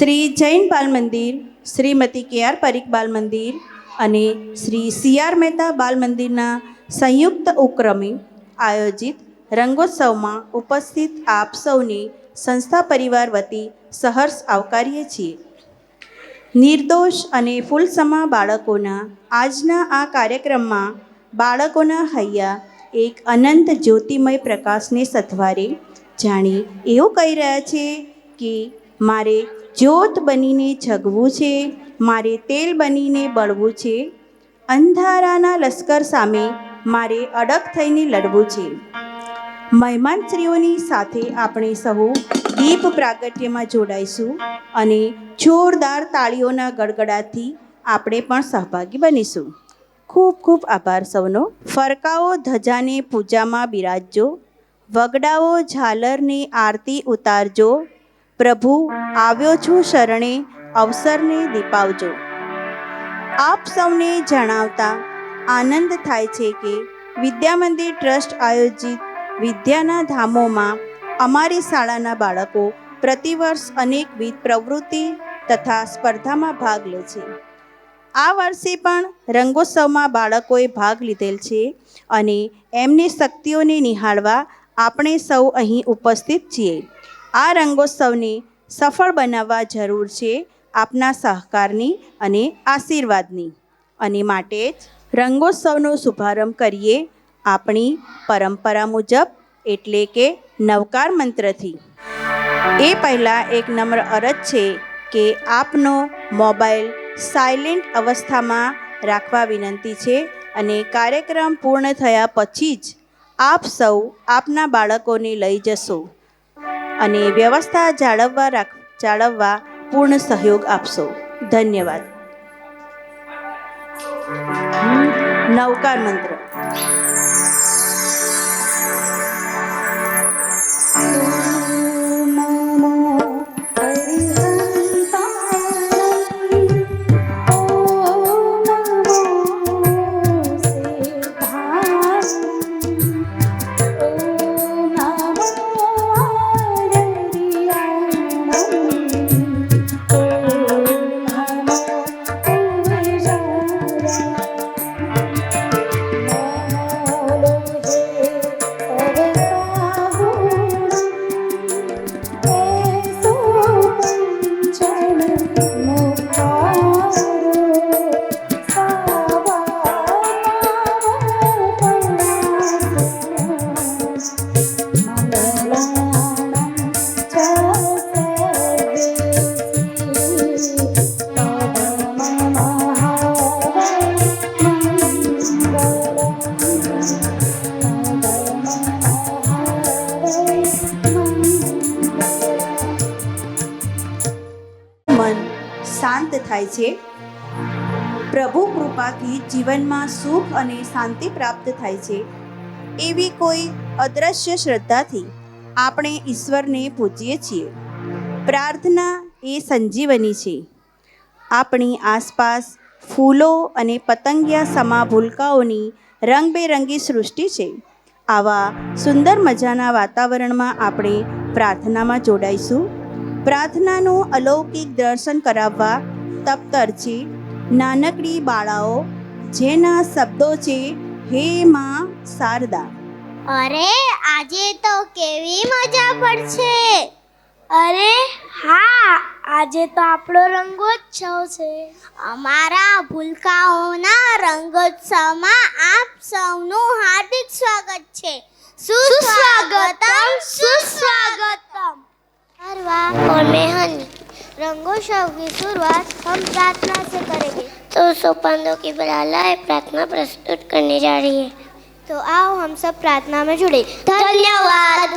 શ્રી જૈન બાલ મંદિર, શ્રીમતી કે.આર. પરીખ બાલ મંદિર અને શ્રી સી.આર. મહેતા બાલ મંદિરના સંયુક્ત ઉપક્રમે આયોજિત રંગોત્સવમાં ઉપસ્થિત આપ સૌને સંસ્થા પરિવાર વતી સહર્ષ આવકારીએ છીએ. નિર્દોષ અને ફૂલસમા બાળકોના આજના આ કાર્યક્રમમાં બાળકોના હૈયા એક અનંત જ્યોતિમય પ્રકાશને સથવારે જાણે એવું કહી રહ્યા છે કે મારે જ્યોત બનીને જગવું છે, મારે તેલ બનીને બળવું છે, અંધારાના લશ્કર સામે મારે અડગ થઈને લડવું છે. મહેમાનશ્રીઓની સાથે આપણે સહુ દીપ પ્રાગટ્યમાં જોડાઈશું અને જોરદાર તાળીઓના ગડગડાટથી આપણે પણ સહભાગી બનીશું. ખૂબ ખૂબ આભાર સૌનો. ફરકાઓ ધજાને પૂજામાં બિરાજજો, વગડાઓ ઝાલરને આરતી ઉતારજો, પ્રભુ આવ્યો છું શરણે અવસરને દીપાવજો. આપ સૌને જણાવતા આનંદ થાય છે કે વિદ્યામંદિર ટ્રસ્ટ આયોજિત વિદ્યાના ધામોમાં અમારી શાળાના બાળકો પ્રતિવર્ષ અનેકવિધ પ્રવૃત્તિ તથા સ્પર્ધામાં ભાગ લે છે. આ વર્ષે પણ રંગોત્સવમાં બાળકોએ ભાગ લીધેલ છે અને એમની શક્તિઓને નિહાળવા આપણે સૌ અહીં ઉપસ્થિત છીએ. આ રંગોત્સવને સફળ બનાવવા જરૂર છે આપના સહકારની અને આશીર્વાદની. અને માટે જ રંગોત્સવનો શુભારંભ કરીએ આપણી પરંપરા મુજબ, એટલે કે નવકાર મંત્રથી. એ પહેલાં એક નમ્ર અરજ છે કે આપનો મોબાઈલ સાયલેન્ટ અવસ્થામાં રાખવા વિનંતી છે અને કાર્યક્રમ પૂર્ણ થયા પછી જ આપ સૌ આપના બાળકોને લઈ જશો અને વ્યવસ્થા જાળવવા પૂર્ણ સહયોગ આપશો. ધન્યવાદ. નવકાર મંત્ર. શાંત થાય છે. પ્રભુ કૃપાથી જીવનમાં સુખ અને શાંતિ પ્રાપ્ત થાય છે. એવી કોઈ અદ્રશ્ય શ્રદ્ધાથી આપણે ઈશ્વરને પૂજીએ છીએ. પ્રાર્થના એ સંજીવની છે. આપણી આસપાસ ફૂલો અને પતંગિયા સમા ભૂલકાઓની રંગબેરંગી સૃષ્ટિ છે. આવા સુંદર મજાના વાતાવરણમાં આપણે પ્રાર્થનામાં જોડાઈશું. પ્રાર્થનાનું અલૌકિક દર્શન કરાવવા તપ્તર છે નાનકડી બાળાઓ, જેના શબ્દો છે હે માં શારદા. અરે આજે તો કેવી મજા પડશે. અરે હા, આજે તો આપણો રંગોત્સવ છે. અમારા ભૂલકાઓના રંગોત્સવમાં આપ સૌનું હાર્દિક સ્વાગત છે. સુસ્વાગતમ, सुस्वागतम। और मेहनी रंगोत्सव की शुरुआत हम प्रार्थना से करेंगे। तो सोपानों की बलालाएं प्रार्थना प्रस्तुत करने जा रही है, तो आओ हम सब प्रार्थना में जुड़े। धन्यवाद।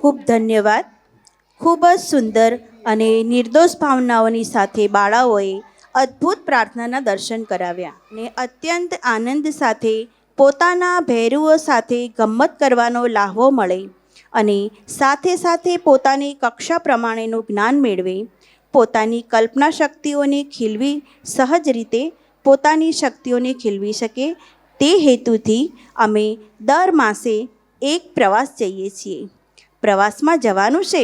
ખૂબ ધન્યવાદ. ખૂબ જ સુંદર અને નિર્દોષ ભાવનાઓની સાથે બાળાઓએ અદ્ભુત પ્રાર્થનાના દર્શન કરાવ્યા અને અત્યંત આનંદ સાથે પોતાના ભેરુઓ સાથે ગમ્મત કરવાનો લાહવો મળે અને સાથે સાથે પોતાની કક્ષા પ્રમાણેનું જ્ઞાન મેળવે, પોતાની કલ્પના શક્તિઓને ખીલવી સહજ રીતે પોતાની શક્તિઓને ખીલવી શકે તે હેતુથી અમે દર માસે એક પ્રવાસ જઈએ છીએ. પ્રવાસમાં જવાનું છે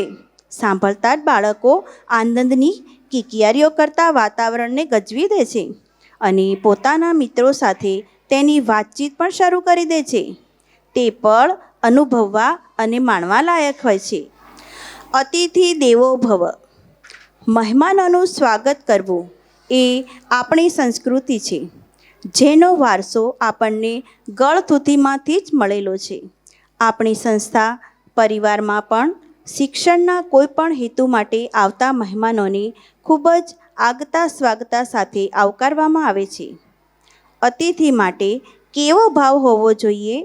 સાંભળતા જ બાળકો આનંદની કિકિયારીઓ કરતા વાતાવરણને ગજવી દે છે અને પોતાના મિત્રો સાથે તેની વાતચીત પણ શરૂ કરી દે છે. તે પળ અનુભવવા અને માણવા લાયક હોય છે. અતિથિ દેવો ભવ, મહેમાનોનું સ્વાગત કરવું એ આપણી સંસ્કૃતિ છે, જેનો વારસો આપણને ગળથૂથીમાંથી જ મળેલો છે. આપણી સંસ્થા પરિવારમાં પણ શિક્ષણના કોઈ પણ હેતુ માટે આવતા મહેમાનોને ખૂબ જ આગતા સ્વાગતા સાથે આવકારવામાં આવે છે. અતિથિ માટે કેવો ભાવ હોવો જોઈએ,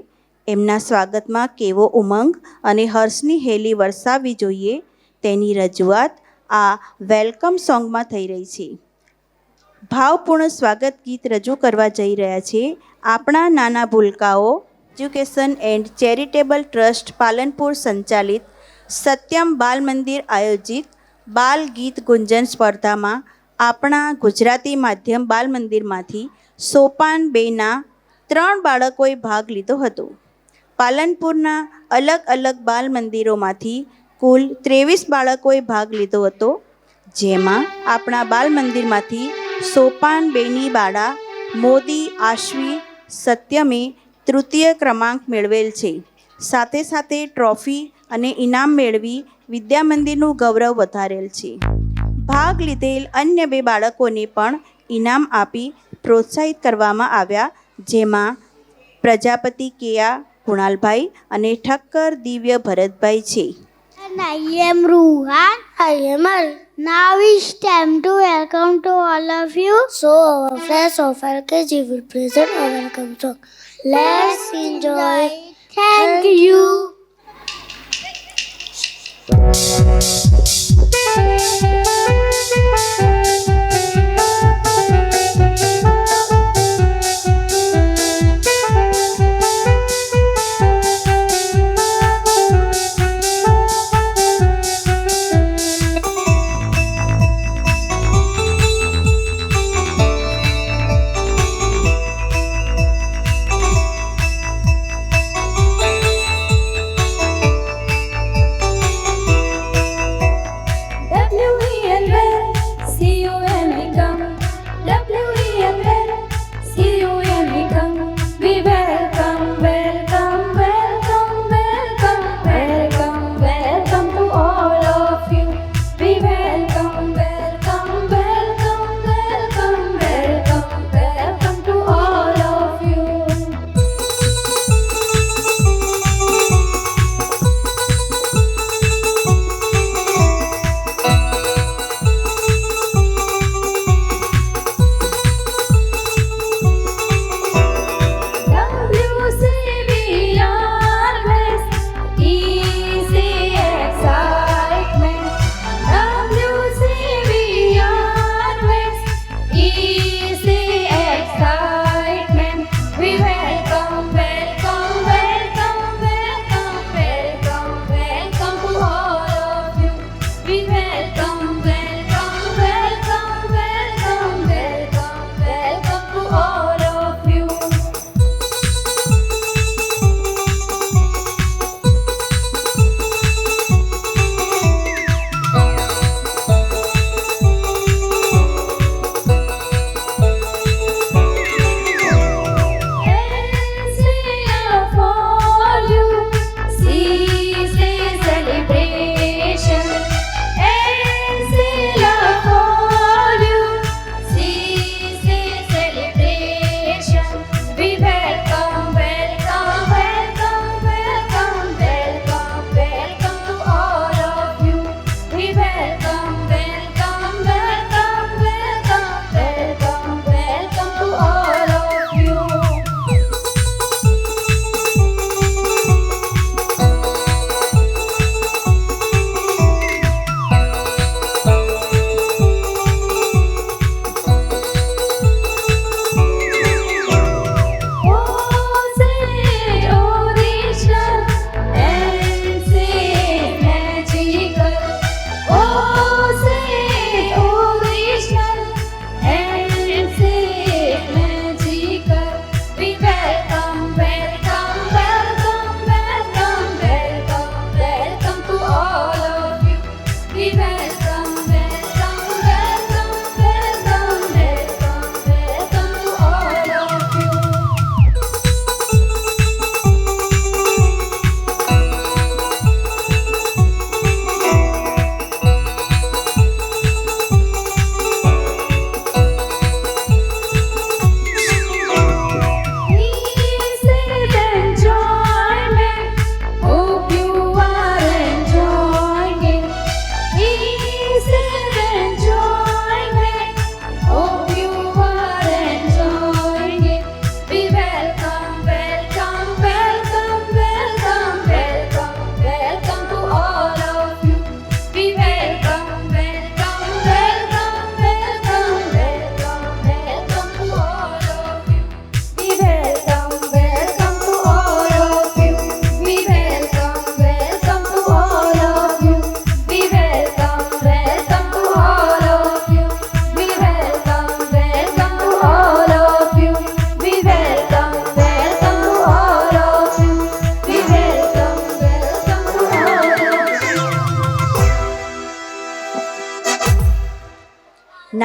એમના સ્વાગતમાં કેવો ઉમંગ અને હર્ષની હેલી વરસાવવી જોઈએ, તેની રજૂઆત આ વેલકમ સોંગમાં થઈ રહી છે. ભાવપૂર્ણ સ્વાગત ગીત રજૂ કરવા જઈ રહ્યા છે આપણા નાના ભૂલકાઓ education and charitable trust Palanpur સંચાલિત સત્યમ બાલ મંદિર આયોજિત બાલ ગીત ગુંજન સ્પર્ધામાં આપણા ગુજરાતી માધ્યમ બાલ મંદિરમાંથી સોપાન 2ના 3 બાળકોએ ભાગ લીધો હતો. પાલનપુરના અલગ અલગ બાલ મંદિરોમાંથી કુલ 23 બાળકોએ ભાગ લીધો હતો, જેમાં આપણા બાલ મંદિરમાંથી સોપાન 2ની બાળા મોદી આશ્વી સત્યમે તૃતીય ક્રમાંક મેળવેલ છે. સાથે સાથે ટ્રોફી અને ઇનામ મેળવી વિદ્યા મંદિરનું ગૌરવ વધારેલ છે. ભાગ લીધેલ અન્ય 2 બાળકોને પણ ઇનામ આપી પ્રોત્સાહિત કરવામાં આવ્યા, જેમાં પ્રજાપતિ કેયા કુણાલભાઈ અને ઠક્કર દિવ્ય ભરતભાઈ છે. And I am Ruhan. I am Al. Now it's time to welcome to all of you. So our friends of LKG will present a welcome song. Let's enjoy. Thank you.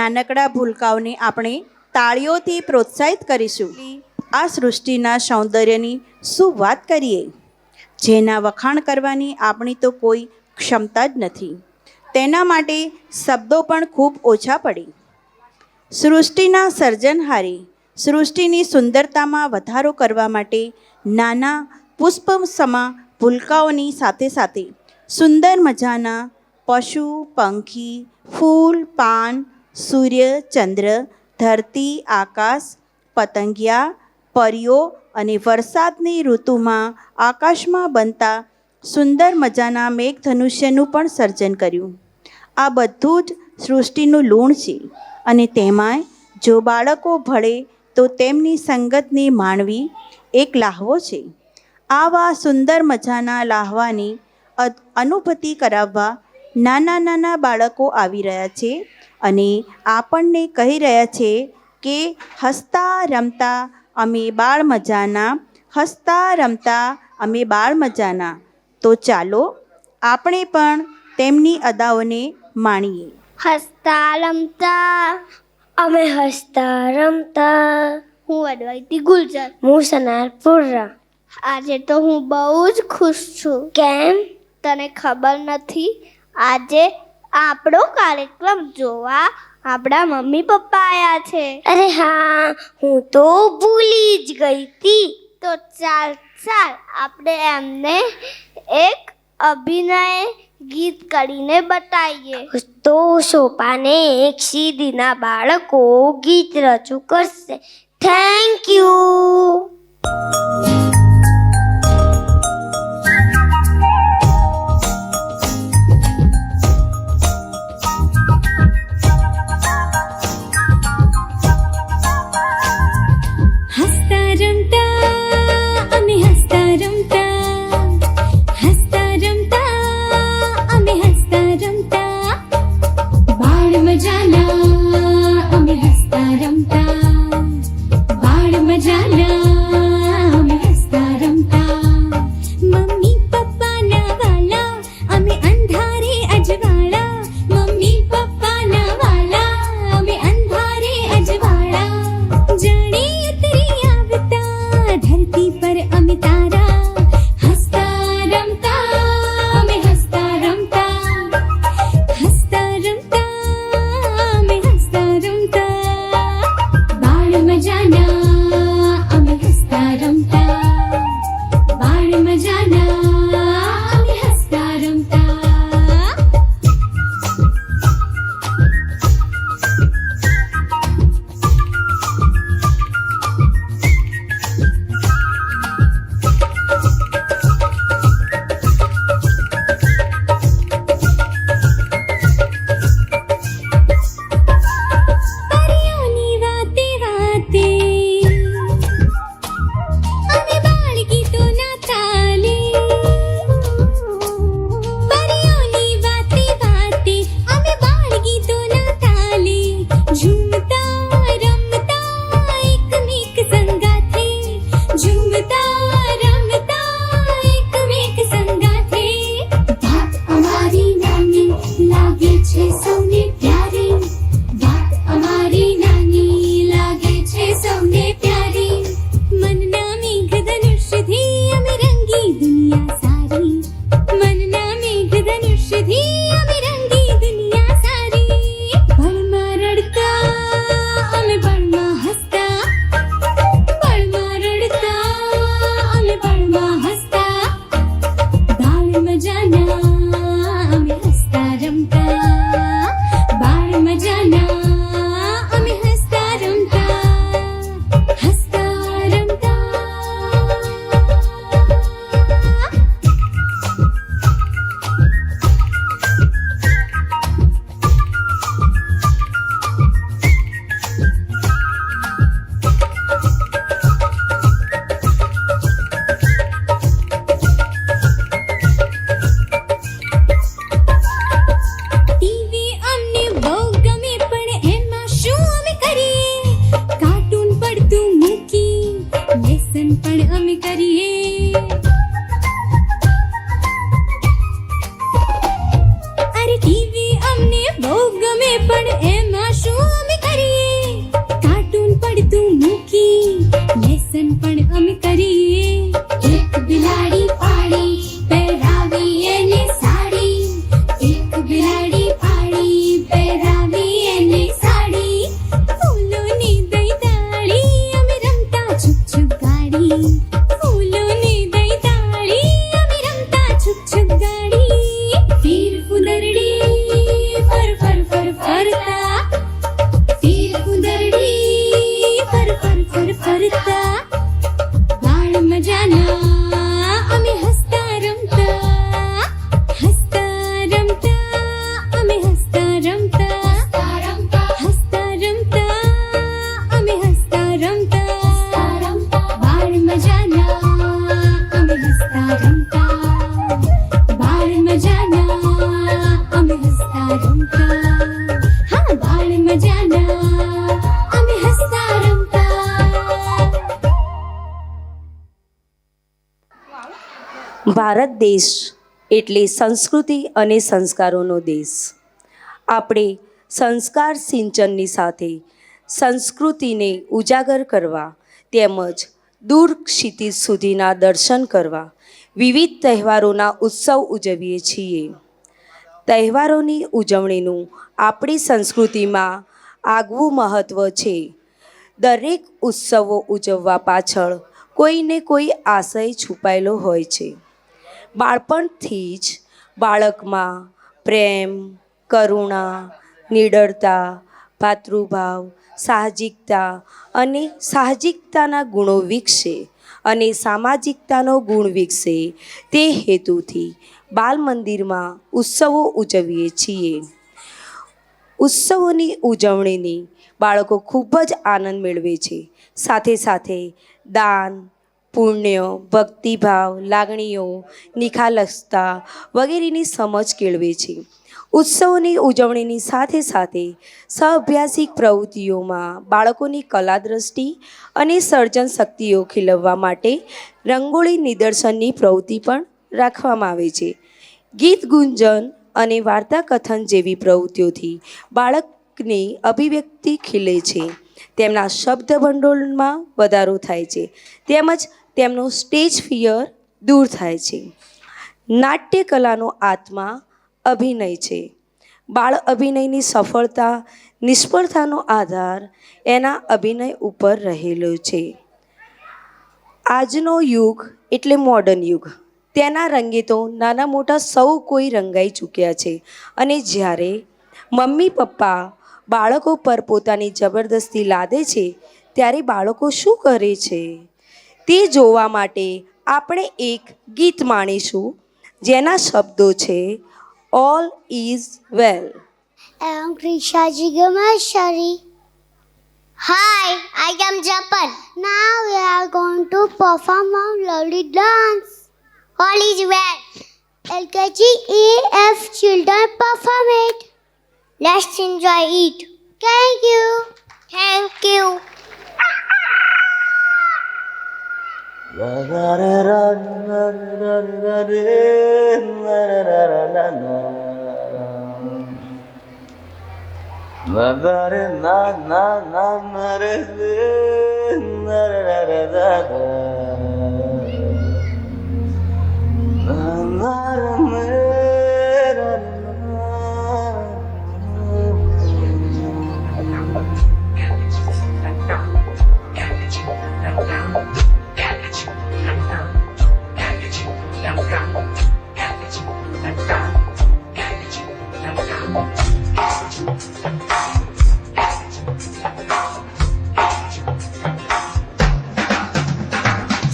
નાનકડા ભૂલકાઓને આપણે તાળીઓથી પ્રોત્સાહિત કરીશું. આ સૃષ્ટિના સૌંદર્યની શું વાત કરીએ, જેના વખાણ કરવાની આપણી તો કોઈ ક્ષમતા જ નથી. તેના માટે શબ્દો પણ ખૂબ ઓછા પડે. સૃષ્ટિના સર્જનહારે સૃષ્ટિની સુંદરતામાં વધારો કરવા માટે નાના પુષ્પ સમા ભૂલકાઓની સાથે સાથે સુંદર મજાના પશુ, પંખી, ફૂલ, પાન, સૂર્ય, ચંદ્ર, ધરતી, આકાશ, પતંગિયા, પરીઓ અને વરસાદની ઋતુમાં આકાશમાં બનતા સુંદર મજાના મેઘધનુષ્યનું પણ સર્જન કર્યું. આ બધું જ સૃષ્ટિનું લૂણ છે અને તેમાંય જો બાળકો ભળે તો તેમની સંગતની માણવી એક લાહવો છે. આવા સુંદર મજાના લાહવાની અનુભૂતિ કરાવવા નાના નાના બાળકો આવી રહ્યા છે અને આપણને કહી રહ્યા છે કે હસતા રમતા અમે બાળ મજાના, હસતા રમતા અમે બાળ મજાના. તો ચાલો આપણે પણ તેમની અદાઓને માણીએ. હસતા રમતા અમે હસતા રમતા. હું અદ્વૈતી ગુલજાર. હું સનારપુરા. આજે તો હું બહુ જ ખુશ છું. કેમ? તને ખબર નથી? આજે આપણો કાર્યક્રમ જોવા આપણા મમ્મી પપ્પા આવ્યા છે. અરે હા, હું તો ભૂલી જ ગઈ હતી. તો ચાલ આપણે એમને એક અભિનય ગીત કરીને બતાવીએ. તો સોપાને એક સીધીના બાળકો ગીત રજૂ કરશે. Thank you. પણ એમાં શું ભારત દેશ એટલે સંસ્કૃતિ અને સંસ્કારોનો દેશ. આપણે સંસ્કાર સિંચનની સાથે સંસ્કૃતિને ઉજાગર કરવા તેમજ દૂર ક્ષિતિજ સુધીના દર્શન કરવા વિવિધ તહેવારોના ઉત્સવ ઉજવીએ છીએ. તહેવારોની ઉજવણીનું આપણી સંસ્કૃતિમાં આગવું મહત્ત્વ છે. દરેક ઉત્સવો ઉજવવા પાછળ કોઈને કોઈ આશય છુપાયેલો હોય છે. બાળપણથી જ બાળકમાં પ્રેમ, કરુણા, નિડરતા, ભાતૃભાવ, સાહજિકતાના ગુણો વિકસે અને સામાજિકતાનો ગુણ વિકસે તે હેતુથી બાલ મંદિરમાં ઉત્સવો ઉજવીએ છીએ. ઉત્સવોની ઉજવણીની બાળકો ખૂબ જ આનંદ મેળવે છે. સાથે સાથે દાન, પુણ્ય, ભક્તિભાવ, લાગણીઓ, નિખાલસતા વગેરેની સમજ કેળવે છે. ઉત્સવોની ઉજવણીની સાથે સાથે સહઅભ્યાસિક પ્રવૃત્તિઓમાં બાળકોની કલા દ્રષ્ટિ અને સર્જન શક્તિઓ ખીલવવા માટે રંગોળી નિદર્શનની પ્રવૃત્તિ પણ રાખવામાં આવે છે. ગીત ગુંજન અને વાર્તા કથન જેવી પ્રવૃત્તિઓથી બાળકની અભિવ્યક્તિ ખીલે છે. તેમના શબ્દ ભંડોળમાં વધારો થાય છે તેમજ તેમનો સ્ટેજ ફિયર દૂર થાય છે. નાટ્ય કલાનો આત્મા અભિનય છે. બાળ અભિનયની સફળતા નિષ્ફળતાનો આધાર એના અભિનય ઉપર રહેલો છે. આજનો યુગ એટલે મોડર્ન યુગ. તેના રંગે તો નાના મોટા સૌ કોઈ રંગાઈ ચૂક્યા છે. અને જ્યારે મમ્મી પપ્પા બાળકો પર પોતાની જબરદસ્તી લાદે છે ત્યારે બાળકો શું કરે છે તે જોવા માટે આપણે એક ગીત માણીશું જેના શબ્દો છે all is well. I am Krisha Jigamashari. Hi, I am Japan. Now we are going to perform a lovely dance. All is well. LKG EF children perform it. Let's enjoy it. Thank you. Thank you.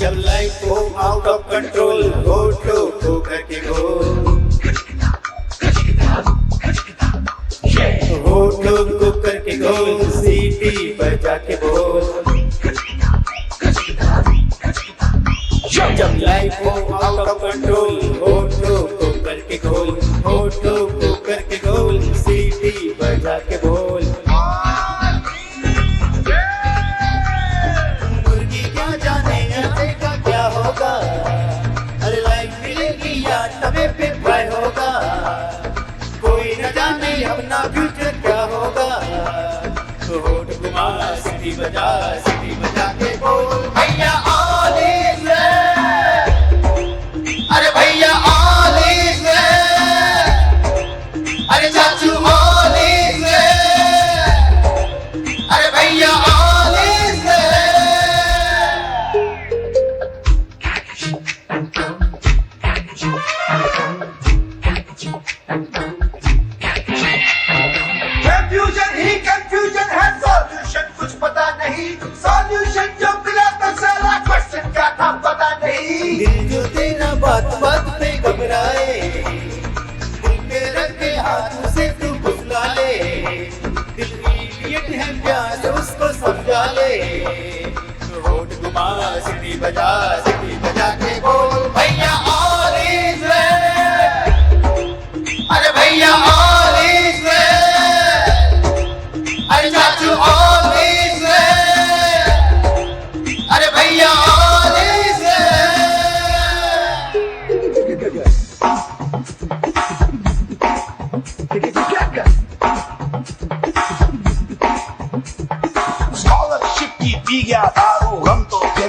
जब life हो out of control हो ठो करके हो ठो करके गो सीटी बजा के बोल. जब लाइफ हो आउट ऑफ कंट्रोल हो ठो करके गोल हो ठो करके गोल सीटी बजा के बोल. मुर्गी क्या जाने अंडे का क्या होगा. अरे लाइफ मिलेगी या तवे पे फ्राई होगा. कोई न जाने अपना फ्यूचर क्या होगा. तो होठ घुमा सिटी बजा के बोल भैया ऑल इज वेल. अरे भैया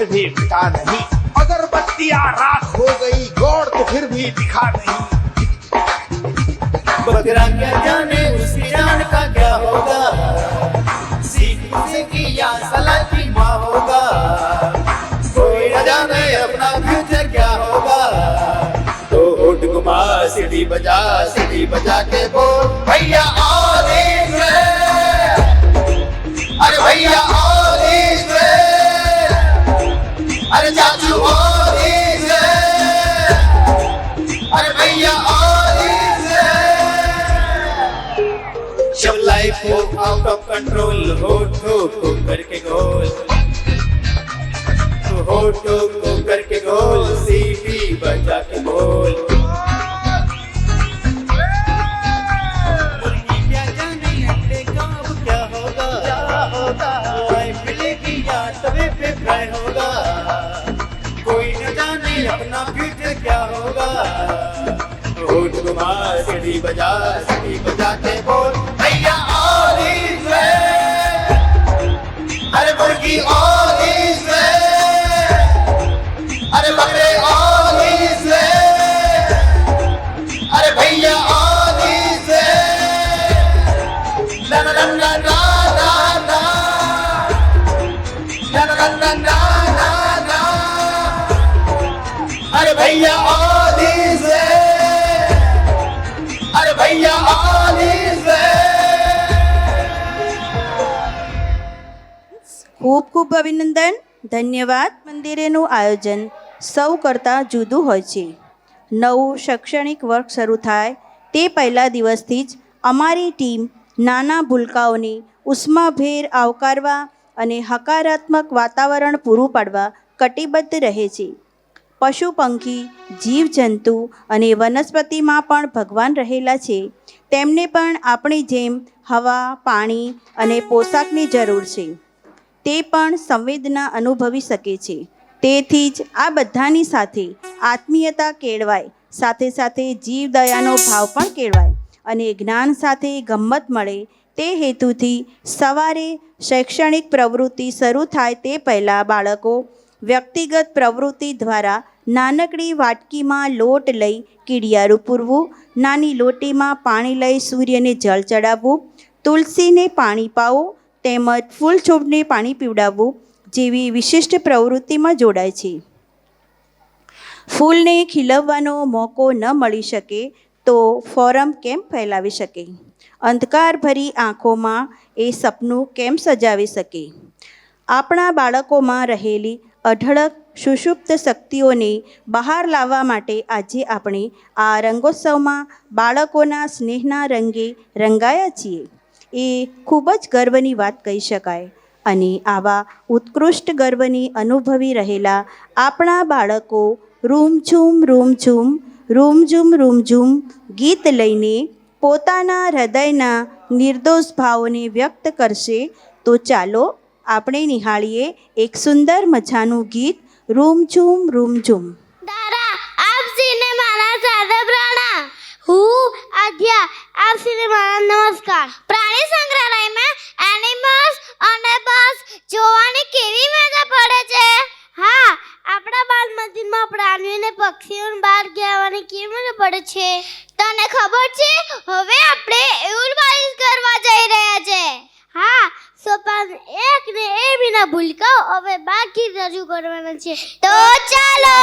फिर भी मिटा नहीं, अगरबत्तियां राख हो गई गौर तो फिर भी दिखा नहीं। बकरा क्या जाने उसकी जान का क्या होगा, सीख उसकी या सलाह की माँ होगा। कोई न जाने अपना फ्यूचर क्या होगा, तो होठ घुमा सीढ़ी बजा के बोल भैया ऑल इज वेल, अरे भैया ऑल इज वेल, अरे चाचू ऑल इज वेल, अरे भैया ऑल इज वेल। जब लाइफ हो आउट ऑफ कंट्रोल, होठों को करके गोल, होठों को करके गोल, सीटी बजा के बोल। मुर्गी क्या जाने अंडे का अब क्या होगा, लाइफ मिलेगी या तवे पे फ्राई होगा। कोई न जाने अपना फ्यूचर क्या होगा, होठ घुमा सीढ़ी बजा के बोल भैया ऑल इज वेल, अरे मुर्गी ऑल इज वेल, अरे बकरे ऑल इज वेल, अरे भैया ऑल इज वेल। ला ला ला ला ला ला, ला ला ला ला ला ला, अरे भैया ऑल इज वेल, अरे भैया ऑल इज वेल। ખૂબ ખૂબ અભિનંદન, ધન્યવાદ. મંદિરેનું આયોજન સૌ કરતાં જુદું હોય છે. નવું શૈક્ષણિક વર્ષ શરૂ થાય તે પહેલા દિવસથી જ અમારી ટીમ નાના ભૂલકાઓને ઉષ્માભેર આવકારવા અને હકારાત્મક વાતાવરણ પૂરું પાડવા કટિબદ્ધ રહે છે. પશુ પંખી, જીવજંતુ અને વનસ્પતિમાં પણ ભગવાન રહેલા છે. તેમને પણ આપણી જેમ હવા, પાણી અને પોશાકની જરૂર છે. તે પણ સંવેદના અનુભવી શકે છે. તેથી જ આ બધાની સાથે આત્મીયતા કેળવાય, સાથે સાથે જીવદયાનો ભાવ પણ કેળવાય અને જ્ઞાન સાથે ગમ્મત મળે તે હેતુથી સવારે શૈક્ષણિક પ્રવૃત્તિ શરૂ થાય તે પહેલાં બાળકો વ્યક્તિગત પ્રવૃત્તિ દ્વારા નાનકડી વાટકીમાં લોટ લઈ કીડિયારું પૂરવું, નાની લોટીમાં પાણી લઈ સૂર્યને જળ ચડાવવું, તુલસીને પાણી પાવું તેમજ ફૂલ છોડને પાણી પીવડાવવું જેવી વિશિષ્ટ પ્રવૃત્તિમાં જોડાય છે. ફૂલને ખીલવવાનો મોકો ન મળી શકે તો ફોરમ કેમ ફેલાવી શકે? અંધકારભરી આંખોમાં એ સપનું કેમ સજાવી શકે? આપણા બાળકોમાં રહેલી અઢળક સુષુપ્ત શક્તિઓને બહાર લાવવા માટે આજે આપણે આ રંગોત્સવમાં બાળકોના સ્નેહના રંગે રંગાયા છીએ. એ ખૂબ જ ગર્વની વાત કહી શકાય. અને આવા ઉત્કૃષ્ટ ગર્વની અનુભવી રહેલા આપણા બાળકો રૂમઝૂમ રૂમઝૂમ રૂમઝૂમ રૂમઝૂમ ગીત લઈને પોતાના હૃદયના નિર્દોષ ભાવોને વ્યક્ત કરશે. તો ચાલો આપણે નિહાળીએ એક સુંદર મજાનું ગીત રૂમઝૂમ રૂમઝૂમ. દાદા આપસીને મારા સાથે પ્રણામ. હું આદ્યા આપસીને મારા નમસ્કાર. પ્રાણી સંગ્રહાલયમાં એનિમલ્સ અને બસ જોવાની કેવી મજા પડે છે. હા, આપણા બાળ મંદિરમાં પ્રાણીઓને પક્ષીઓને બહાર કહેવાની કેવી મજા પડે છે. તને ખબર છે હવે આપણે એવું બારીશ કરવા જઈ રહ્યા છે. હા, સોપાન 1 ને એ વિના ભૂલકાઓ હવે બાકી રજૂ કરવાના છે. તો ચાલો.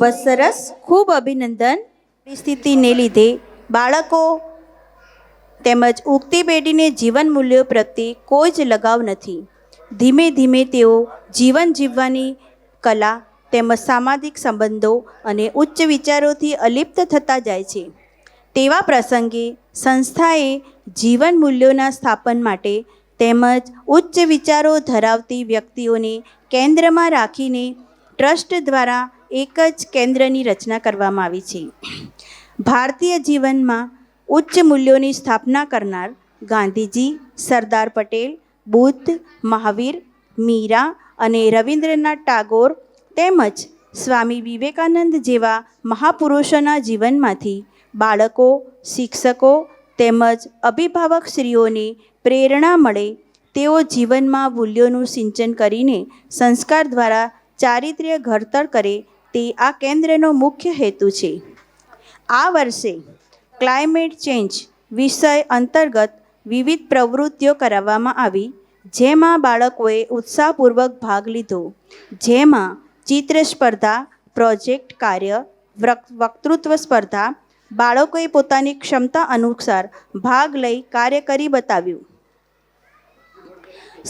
ખૂબ જ સરસ, ખૂબ અભિનંદન. પરિસ્થિતિને લીધે બાળકો તેમજ ઉગતી પેઢીને જીવન મૂલ્યો પ્રત્યે કોઈ જ લગાવ નથી. ધીમે ધીમે તેઓ જીવન જીવવાની કલા તેમજ સામાજિક સંબંધો અને ઉચ્ચ વિચારોથી અલિપ્ત થતા જાય છે. તેવા પ્રસંગે સંસ્થાએ જીવન મૂલ્યોના સ્થાપન માટે તેમજ ઉચ્ચ વિચારો ધરાવતી વ્યક્તિઓને કેન્દ્રમાં રાખીને ટ્રસ્ટ દ્વારા એક જ કેન્દ્રની રચના કરવામાં આવી છે. ભારતીય જીવનમાં ઉચ્ચ મૂલ્યોની સ્થાપના કરનાર ગાંધીજી, સરદાર પટેલ, બુદ્ધ, મહાવીર, મીરા અને રવિન્દ્રનાથ ટાગોર તેમજ સ્વામી વિવેકાનંદ જેવા મહાપુરુષોના જીવનમાંથી બાળકો, શિક્ષકો તેમજ અભિભાવકશ્રીઓને પ્રેરણા મળે તેઓ જીવનમાં મૂલ્યોનું સિંચન કરીને સંસ્કાર દ્વારા ચારિત્ર્ય ઘડતર કરે તે આ કેન્દ્રનો મુખ્ય હેતુ છે. આ વર્ષે ક્લાઇમેટ ચેન્જ વિષય અંતર્ગત વિવિધ પ્રવૃત્તિઓ કરાવવામાં આવી, જેમાં બાળકોએ ઉત્સાહપૂર્વક ભાગ લીધો. જેમાં ચિત્ર સ્પર્ધા, પ્રોજેક્ટ કાર્ય, વક્તૃત્વ સ્પર્ધા, બાળકોએ પોતાની ક્ષમતા અનુસાર ભાગ લઈ કાર્ય કરી બતાવ્યું.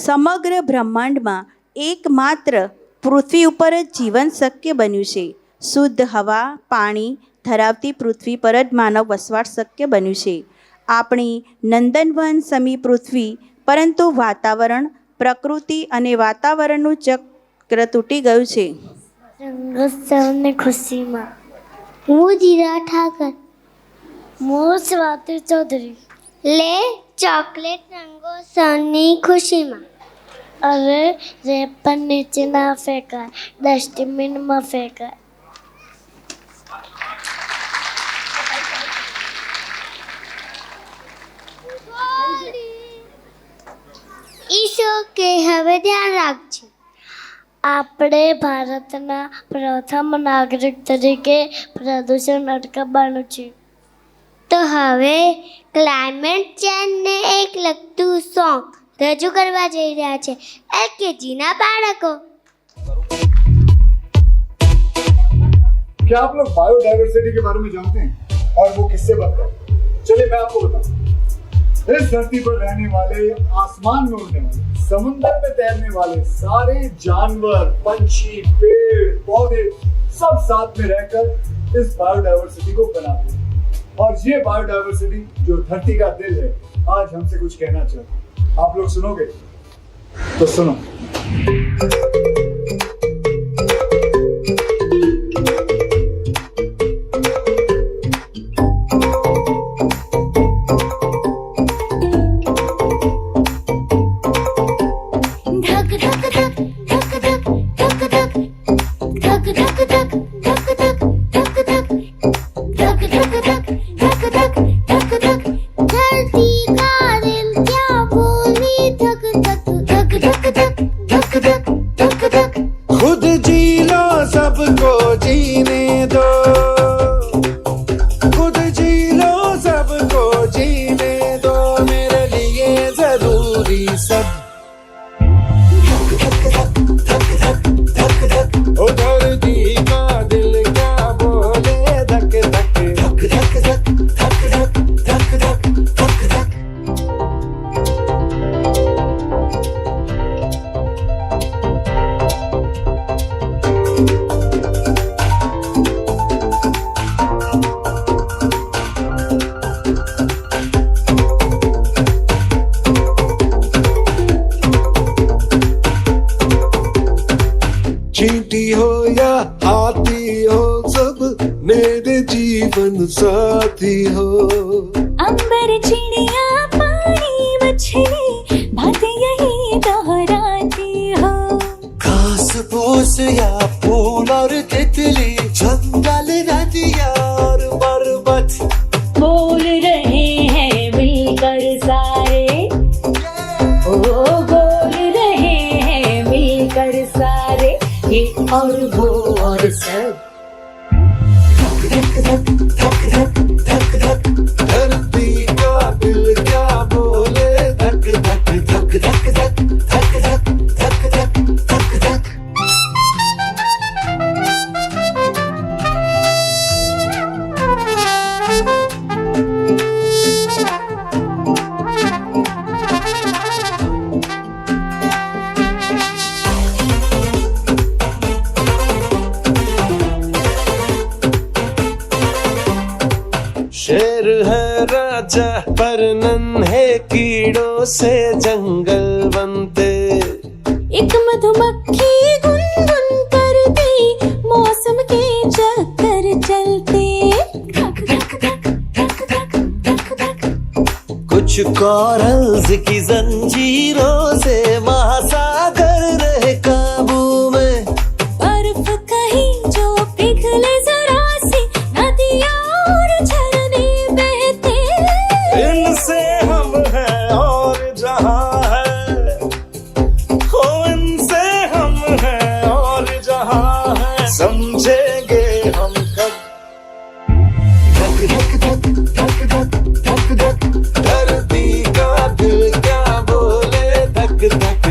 સમગ્ર બ્રહ્માંડમાં એકમાત્ર પૃથ્વી ઉપર જ જીવન શક્ય બન્યું છે. શુદ્ધ હવા, પાણી ધરાવતી પૃથ્વી પર જ માનવ વસવાટ શક્ય બન્યું છે. આપણી નંદનવન સમી પૃથ્વી, પરંતુ વાતાવરણ, પ્રકૃતિ અને વાતાવરણનું ચક્ર તૂટી ગયું છે. રંગોત્સવની ખુશીમાં હું જીરા ઠાકર, હું સ્વાતિ ચૌધરી. લે ચોકલેટ રંગોત્સવની ખુશીમાં. અરે રેપર નીચે ના ફેંકાય, ડસ્ટબિનમાં ફેંકાય. ઈશો કે હવે ધ્યાન રાખજો. આપણે ભારતના પ્રથમ નાગરિક તરીકે પ્રદૂષણ અટકાવવાનું છે. તો હવે ક્લાઇમેટ ચેન્જને એક લગતું સોંગ રજૂ કરવા જઈ રહ્યા છે એલકેજીના બાળકો. क्या आप लोग बायोडाइवर्सिटी के बारे में जानते हैं और वो किससे बनता है? चलिए मैं आपको बताऊं. इस धरती पर रहने वाले, आसमान में उड़ने वाले, समुद्र में तैरने वाले सारे जानवर, पंछी, पेड़ पौधे सब साथ में रहकर इस बायोडाइवर्सिटी को बनाते हैं. और ये बायोडाइवर्सिटी जो धरती का दिल है, आज हमसे कुछ कहना चाहते हैं. आप लोग सुनोगे? तो सुनो. खुद जी लो सबको जीने दो, खुद जी लो सबको जीने दो, मेरे लिए जरूरी सब. ओ धरती का दिल क्या बोले, धक धक धक धक धक धक धक धक धक धक धक. चींटी हो या हाथी हो, सब मेरे जीवन साथी हो. अंबर चिड़िया पानी मछली बातें यही दोहराती हो. घास फूस या फूल और तितली, जंगल नदिया और पर्वत बोल रहे हैं मिलकर सारे, ओ बोल रहे हैं मिलकर सारे, ये और वो और सब. धरती का दिल क्या बोले, धक धक धक धक धक धक धक धक धक धक धक. आजा पर नन्हे कीड़ों से जंगल बनते एक मधुमक्खी गुनगुन करती मौसम के चक्कर चलते कुछ कॉरल्स की जंजीरों से महासागर रहे काबू में बर्फ कहीं जो पिघले जरा सी नदियाँ और झरने बहते इनसे हम हैं और जहाँ है हो इनसे हम हैं और जहाँ है समझेंगे हम कब धरती का दिल क्या बोले धक धक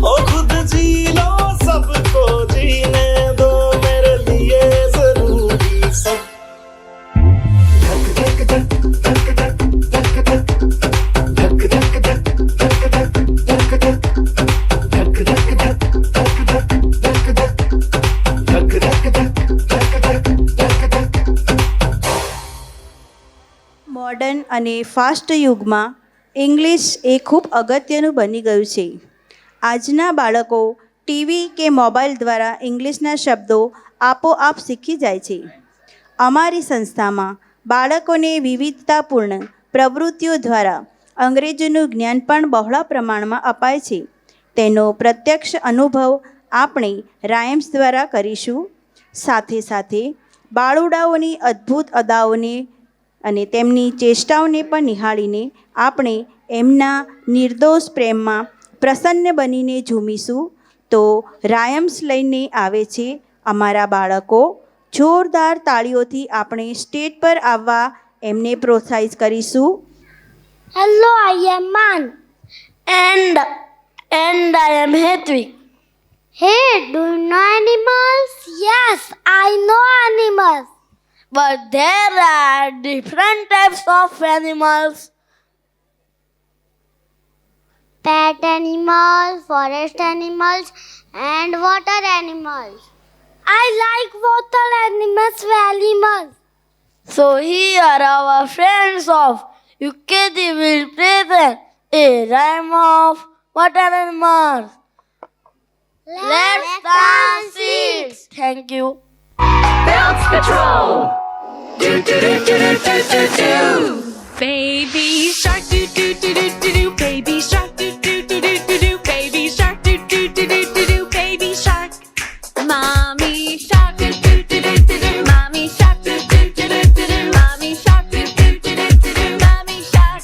ओ खुद जी लो सबको जीने दो मेरे लिए जरूरी सब મોડર્ન અને ફાસ્ટ યુગમાં ઇંગ્લિશ એ ખૂબ અગત્યનું બની ગયું છે. આજના બાળકો ટીવી કે મોબાઈલ દ્વારા ઇંગ્લિશના શબ્દો આપોઆપ શીખી જાય છે. અમારી સંસ્થામાં બાળકોને વિવિધતાપૂર્ણ પ્રવૃત્તિઓ દ્વારા અંગ્રેજીનું જ્ઞાન પણ બહોળા પ્રમાણમાં અપાય છે. તેનો પ્રત્યક્ષ અનુભવ આપણે રાયમ્સ દ્વારા કરીશું. સાથે સાથે બાળુડાઓની અદ્ભુત અદાઓને અને તેમની ચેષ્ટાઓને પણ નિહાળીને આપણે એમના નિર્દોષ પ્રેમમાં પ્રસન્ન બનીને ઝૂમીશું. તો રાયમ્સ લઈને આવે છે અમારા બાળકો. જોરદાર તાળીઓથી આપણે સ્ટેજ પર આવવા એમને પ્રોત્સાહિત કરીશું. Hello, I am Man. And I am Hedwig. Hey, do you know animals? Yes, I know animals. But there are different types of animals. Pet animals, forest animals, and water animals. I like water animals very much. So here are our friends of UKD will present a rhyme of water animals. Let's dance it. Thank you. Bounce Patrol. Do do do do do do do do. Baby shark do do do do do do. Baby shark do do do do do do. Baby shark do do do do do do. Baby shark. Mommy shark do do do do do do. Mommy shark do do do do do do. Mommy shark do do do do do do. Mommy shark.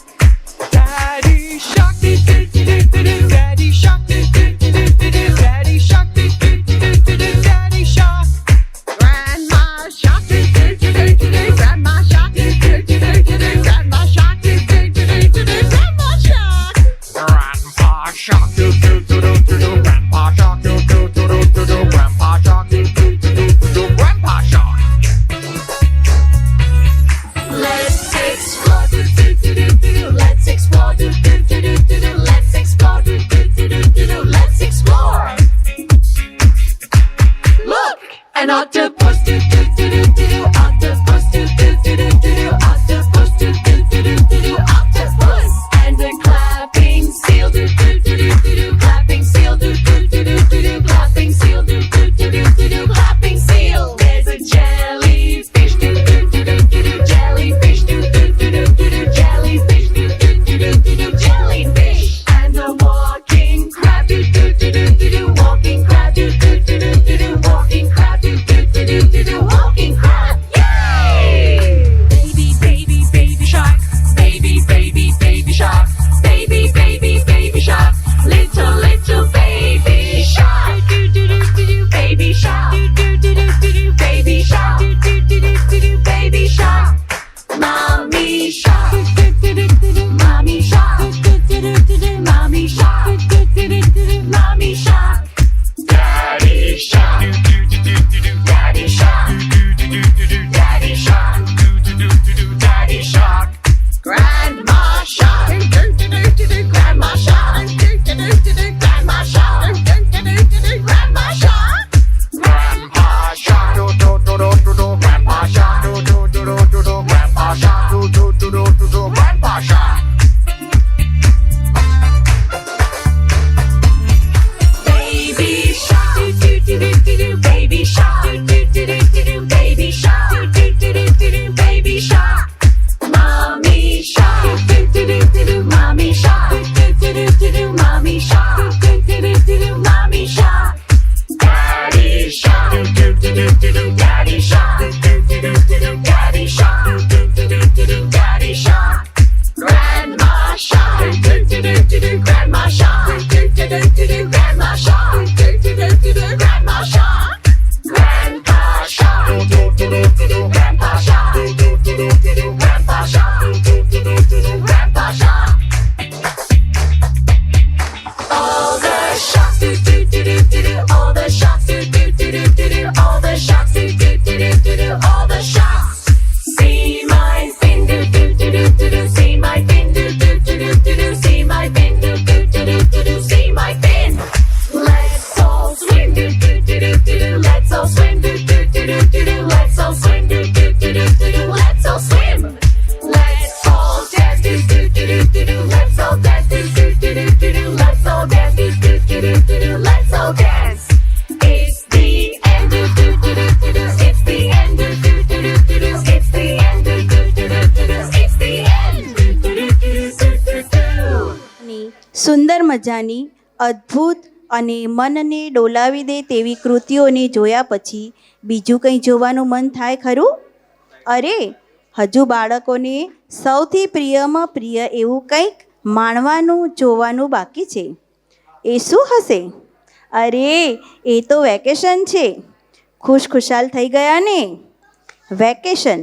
Daddy shark do do do do do do. Daddy shark do do do do do do. Daddy shark do do do do do do. Daddy shark. Grandma shark do do do do do do. Grandma shark do do do do do do. Grandma shark do do do do do do. સુંદર મજાની અદ્ભુત અને મનને ડોલાવી દે તેવી કૃતિઓને જોયા પછી બીજું કંઈ જોવાનું મન થાય ખરું? અરે, હજુ બાળકોને સૌથી પ્રિયમાં પ્રિય એવું કંઈક માણવાનું જોવાનું બાકી છે. એ શું હશે? અરે, એ તો વેકેશન છે. ખુશખુશાલ થઈ ગયા ને? વેકેશન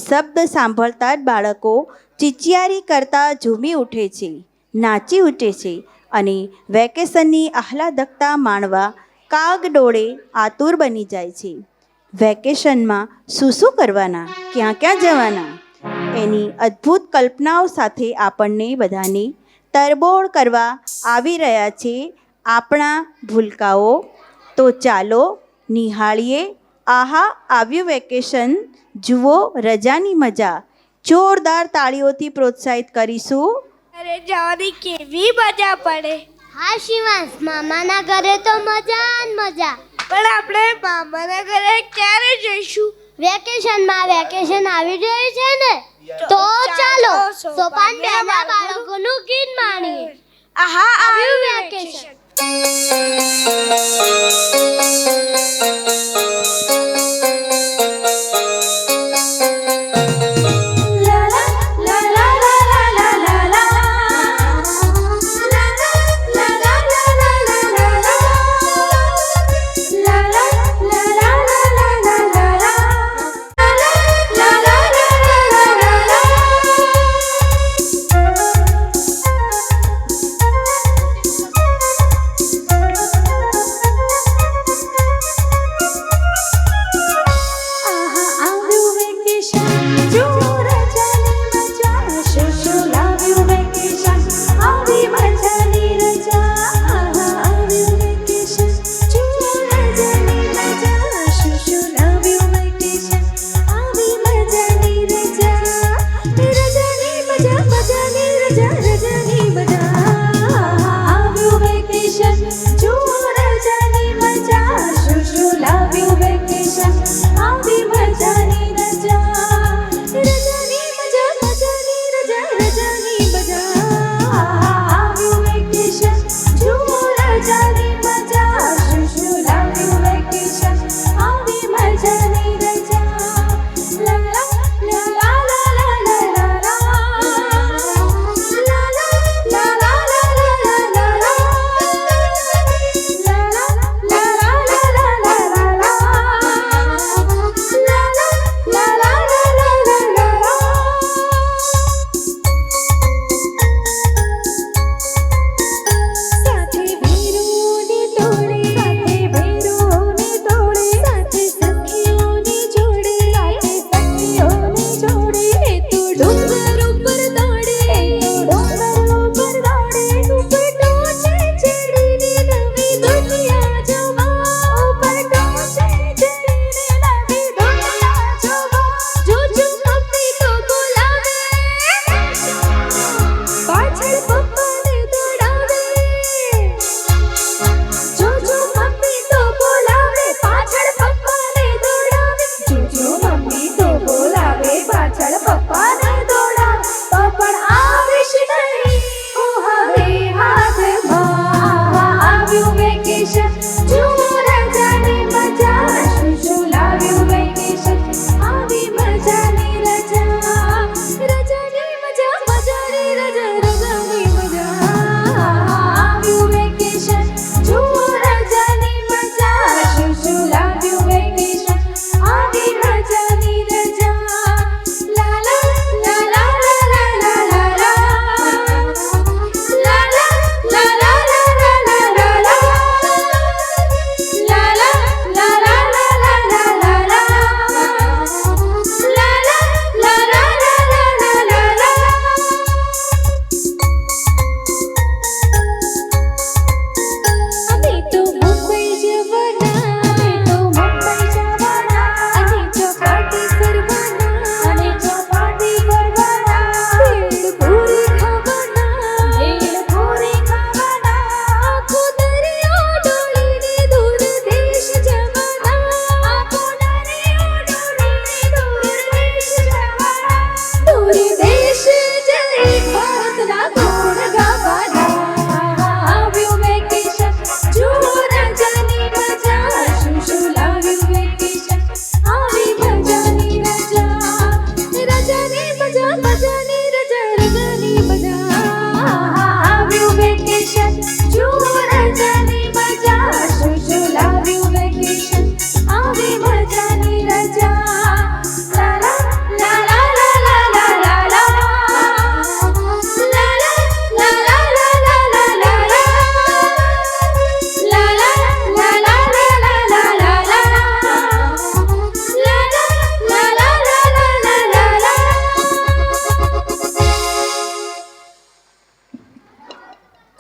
શબ્દ સાંભળતા જ બાળકો ચિચિયારી કરતા ઝૂમી ઉઠે છે, નાચી ઉઠે છે અને વેકેશનની આહલાદકતા માણવા કાગડોળે આતુર બની જાય છે. વેકેશનમાં શું કરવાના, ક્યાં ક્યાં જવાના, એની અદ્ભુત કલ્પનાઓ સાથે આપણને બધાને તરબોળ કરવા આવી રહ્યા છે આપણા ભૂલકાઓ. તો ચાલો નિહાળીએ. આહા, આવ્યું વેકેશન, જુઓ રજાની મજા. જોરદાર તાળીઓથી પ્રોત્સાહિત કરીશું. અરે જવાની કેવી મજા પડે. હા શિવાંશ, મામાના ઘરે તો મજા જ મજા. પણ આપણે મામાના ઘરે ક્યારે જઈશું? વેકેશનમાં. વેકેશન આવી ગયું છે ને, તો ચાલો સોપાન બેના બાળકોનું ગીત માણીએ. આહા, આવ્યું વેકેશન.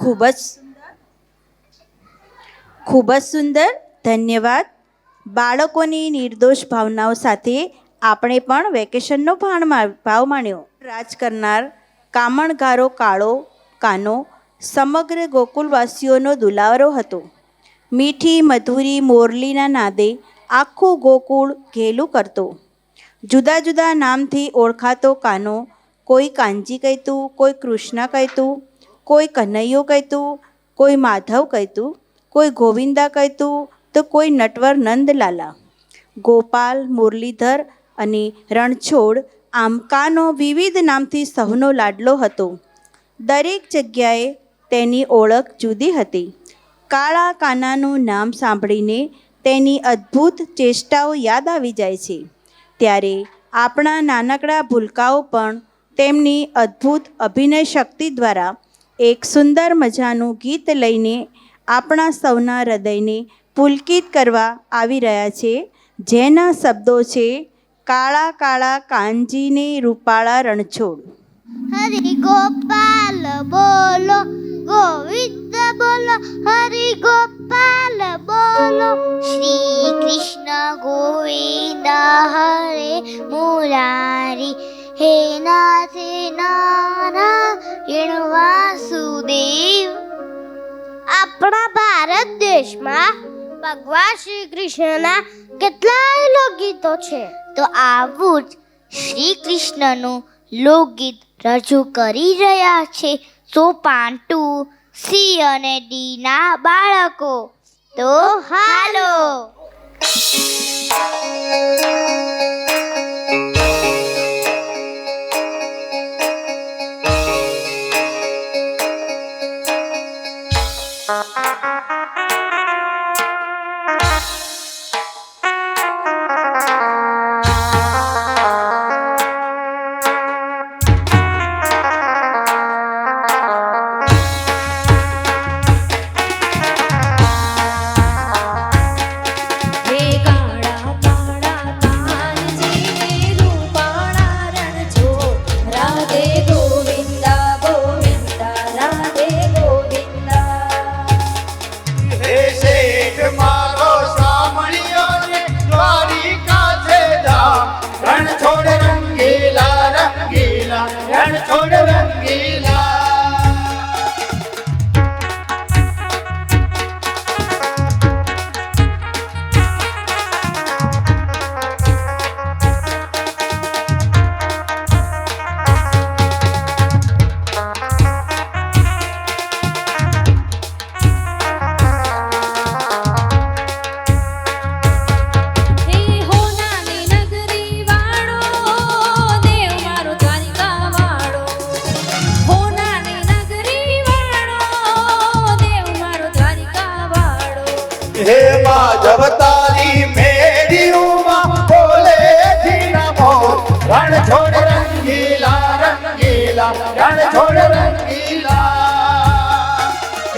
ખૂબ જ સુંદર. ધન્યવાદ. બાળકોની નિર્દોષ ભાવનાઓ સાથે આપણે પણ વેકેશનનો ભાવ માણ્યો. રાજ કરનાર કામણગારો કાળો કાનો સમગ્ર ગોકુલવાસીઓનો દુલારો હતો. મીઠી મધુરી મોરલીના નાદે આખું ગોકુળ ઘેલું કરતો. જુદા જુદા નામથી ઓળખાતો કાનો કોઈ કાંજી કહેતું, કોઈ કૃષ્ણ કહેતું, કોઈ કનૈયો કહેતું, કોઈ માધવ કહેતું, કોઈ ગોવિંદા કહેતું, તો કોઈ નટવર નંદલાલા. ગોપાલ, મુરલીધર અને રણછોડ આમ કાનો વિવિધ નામથી સૌનો લાડલો હતો. દરેક જગ્યાએ તેની ઓળખ જુદી હતી. કાળા કાનાનું નામ સાંભળીને તેની અદ્ભુત ચેષ્ટાઓ યાદ આવી જાય છે. ત્યારે આપણા નાનકડા ભૂલકાઓ પણ તેમની અદ્ભુત અભિનય શક્તિ દ્વારા એક સુંદર મજાનું ગીત લઈને આપણા સૌના હૃદયને પુલકિત કરવા આવી રહ્યા છે, જેના શબ્દો છે કાળા કાળા કાનજીને રૂપાળા રણછોડ. હરિ ગોપાલ બોલો, ગોવિંદ બોલો, હરિ ગોપાલ બોલો. શ્રી કૃષ્ણ ગોવિંદ હરે મુરારી, હે નાથ નારાયણ વાસુદેવ. આપણા ભારત દેશમાં ભગવાન શ્રી કૃષ્ણના કેટલાય લોકગીતો છે. તો આવું જ શ્રી કૃષ્ણનું લોકગીત રજૂ કરી રહ્યા છે સોપાન2 સી અને ડી ના બાળકો. તો હાલો. હે માધવ તારી મેડીઓમાં બોલે ધીના મોર. રણછોડ રંગીલા રંગીલા, રણછોડ રંગીલા.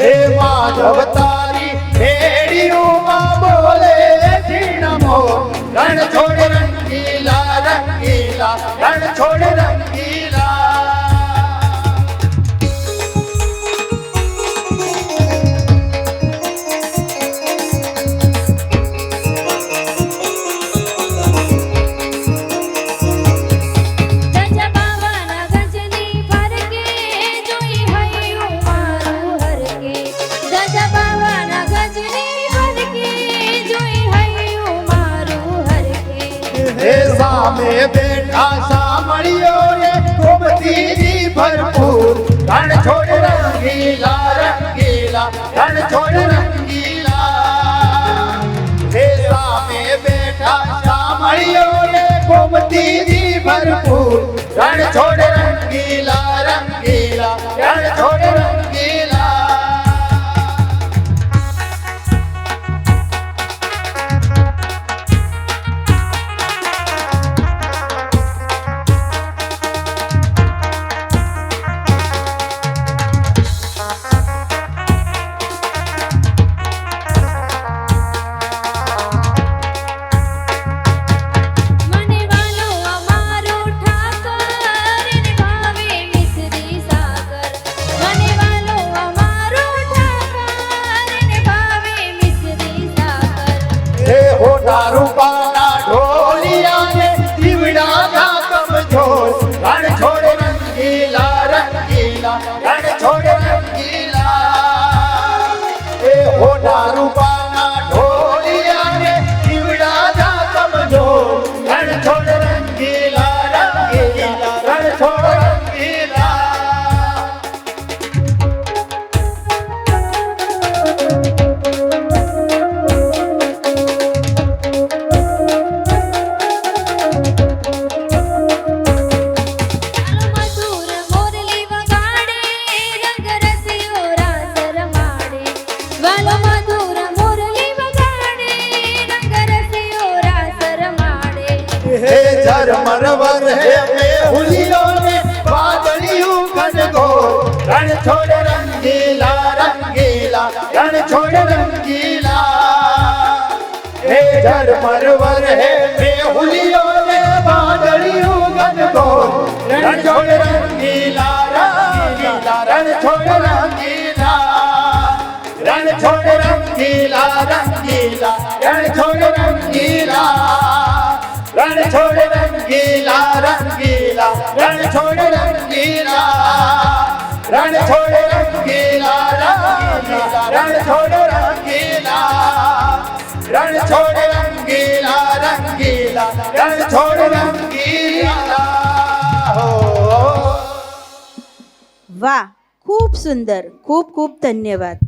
હે માધવ તારી મેડીઓમાં બોલે ધીના મોર. રણછોડ રંગીલા રંગીલા, રણછોડ રંગીલા. સામે બેઠા સામળિયો રે ગોમતીજી ભરપૂર. રણછોડ રંગીલા રંગીલા, રણછોડ રંગીલા. હે સામે બેઠા સામળિયો રે ગોમતીજી ભરપૂર. રણછોડ રંગીલા રંગીલા, રણછોડ રંગીલા. મને હોના રૂપાના ઢોલિયા ને દીવડા ના કમજોર રણ છોડ રંગીલા રંગીલા રણ છોડ રંગીલા એ હોના રૂપાના ઢોલિયા ને દીવડા ના કમજોર રણ છોડ રંગીલા રંગીલા રણ છોડ રંગીલા મધુર મોરલી વગાડે રંગ રસિયો રાસ રમાડે વાલો મધુર મોરલી વગાડે રંગ રસિયો રાસ રમાડે હે ઝરમર હે મેહુલીઓ ને વાદળિયું ઘનઘોર રણ છોડ રંગીલા રંગીલા રણ છોડ રંગીલા હે ઝરમર હે મેહુલીઓ ને વાદળિયું ઘનઘોર રણ છોડ રંગીલા રંગીલા રણ છોડ રંગીલા રણ છોડ રંગીલા રંગીલા રણ છોડ રંગીલા રણ છોડ રંગીલા રંગીલા રણ છોડ રંગીલા રણ છોડ રંગીલા રંગીલા રણ છોડ રંગીલા રણ છોડ રંગીલા રંગીલા રણ છોડ રંગીલા હો વાહ, ખૂબ સુંદર, ખૂબ ખૂબ ધન્યવાદ.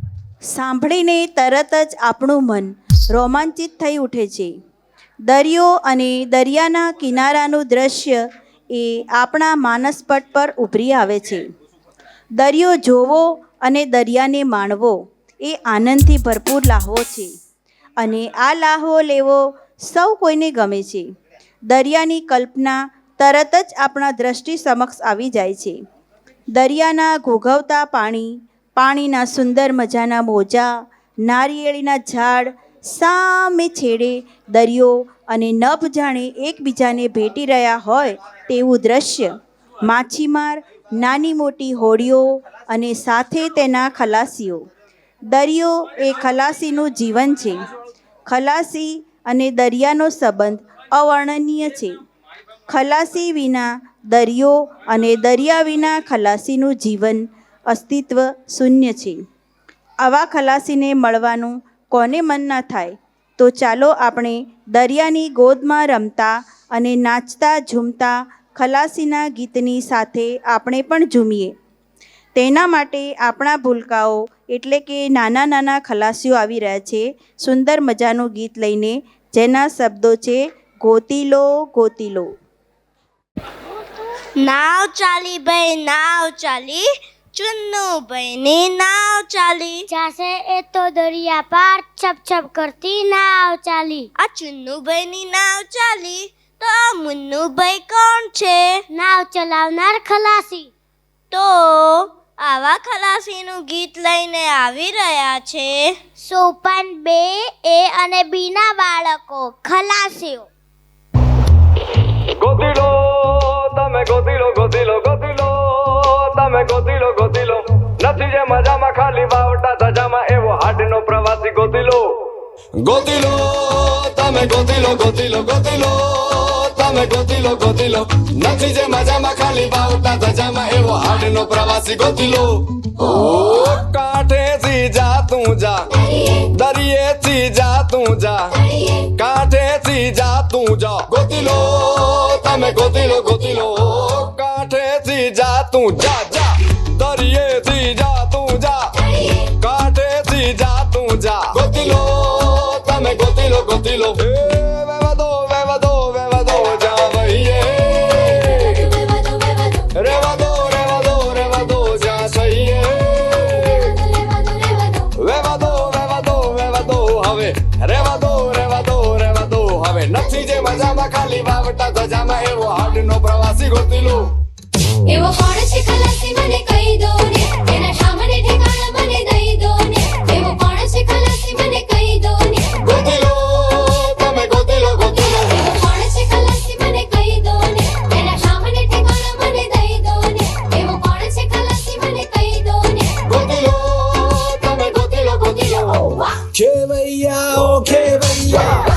સાંભળીને તરત જ આપણું મન રોમાંચિત થઈ ઉઠે છે. દરિયો અને દરિયાના કિનારાનું દ્રશ્ય એ આપણા માનસપટ પર ઉભરી આવે છે. દરિયો જોવો અને દરિયાને માણવો એ આનંદથી ભરપૂર લાહવો છે અને આ લાહવો લેવો સૌ કોઈને ગમે છે. દરિયાની કલ્પના તરત જ આપણા દ્રષ્ટિ સમક્ષ આવી જાય છે. દરિયાના ઘોઘવતા પાણી, પાણીના સુંદર મજાના મોજા, નારિયેળીના ઝાડ, સામે છેડે દરિયો અને નભ જાણે એકબીજાને ભેટી રહ્યા હોય તેવું દ્રશ્ય. માછીમાર, નાની મોટી હોડીઓ અને સાથે તેના ખલાસીઓ. દરિયો એ ખલાસીનું જીવન છે. ખલાસી અને દરિયાનો સંબંધ અવર્ણનીય છે. ખલાસી વિના દરિયો અને દરિયા વિના ખલાસીનું જીવન અસ્તિત્વ શૂન્ય છે. આવા ખલાસીને મળવાનું કોને મન ના થાય? તો ચાલો આપણે દરિયાની ગોદમાં રમતા અને નાચતા ઝૂમતા ખલાસીના ગીતની સાથે આપણે પણ ઝૂમીએ. તેના માટે આપણા ભૂલકાઓ એટલે કે નાના નાના ખલાસીઓ આવી રહ્યા છે સુંદર મજાનું ગીત લઈને, જેના શબ્દો છે ગોતી લો ગોતી લો. નાવ ચાલી ભાઈ નાવ ચાલી, ચુન્નू भाई नाव चाली, जैसे ए तो दरिया पार छप छप करती नाव चाली. आ चुन्नू भाई ની નાવ ચાલી તો આ મુન્નુ ભાઈ કોણ છે? નાવ ચલાવનાર ખલાસી. તો આવા ખલાસીનું ગીત લઈને આવી રહ્યા છે સોપાન 2 A અને B ના બાળકો ખલાસીઓ. ગોતી લો તમે ગોતી લો ગોતી લો ગોતી લો તમે ગોતી લો ગોતી લો, નથી જે મજામાં ખાલી વાવટા ધજામાં એવો હાડનો પ્રવાસી ગોતી લો. ગોતી લો તમે ગોતી લો ગોતી લો ગોતી લો તમે ગોતી લો ગોતી લો, નથી જે મજામાં ખાલી વાવટા ધજામાં એવો હાડનો પ્રવાસી ગોતી લો. ઓ કાંઠેથી જા તું જા, દરિયેથી જા તું જા, કાંઠેથી જા તું જા, ગોતી લો તમે ગોતી લો ગોતી લો, કાંઠેથી જા તું જા જા, દરિયેથી જા તું જા, કાંઠેથી જા તું જા, ગોતી લો તમે ગોતી લો ગોતી લો. વેવા દો જા વહીએ, રેવા દો જા સહીએ, વેવા દો હવે, રેવા દો હવે, નથી જે મજામાં ખાલી વાવટા ધજામાં એવો હાડનો પ્રવાસી ગોતી લો. એવો કોણ છે ખલાસી મને કહી દો ને, એના સામને ઠેકાણા મને દઈ દો ને. એવો કોણ છે ખલાસી મને કહી દો ને, ગોતી લો તમે ગોતી લો ગોતી લો. એવો કોણ છે ખલાસી મને કહી દો ને, એના સામને ઠેકાણા મને દઈ દો ને. એવો કોણ છે ખલાસી મને કહી દો ને, ગોતી લો તમે ગોતી લો ગોતી લો. ખેવૈયા ઓ ખેવૈયા,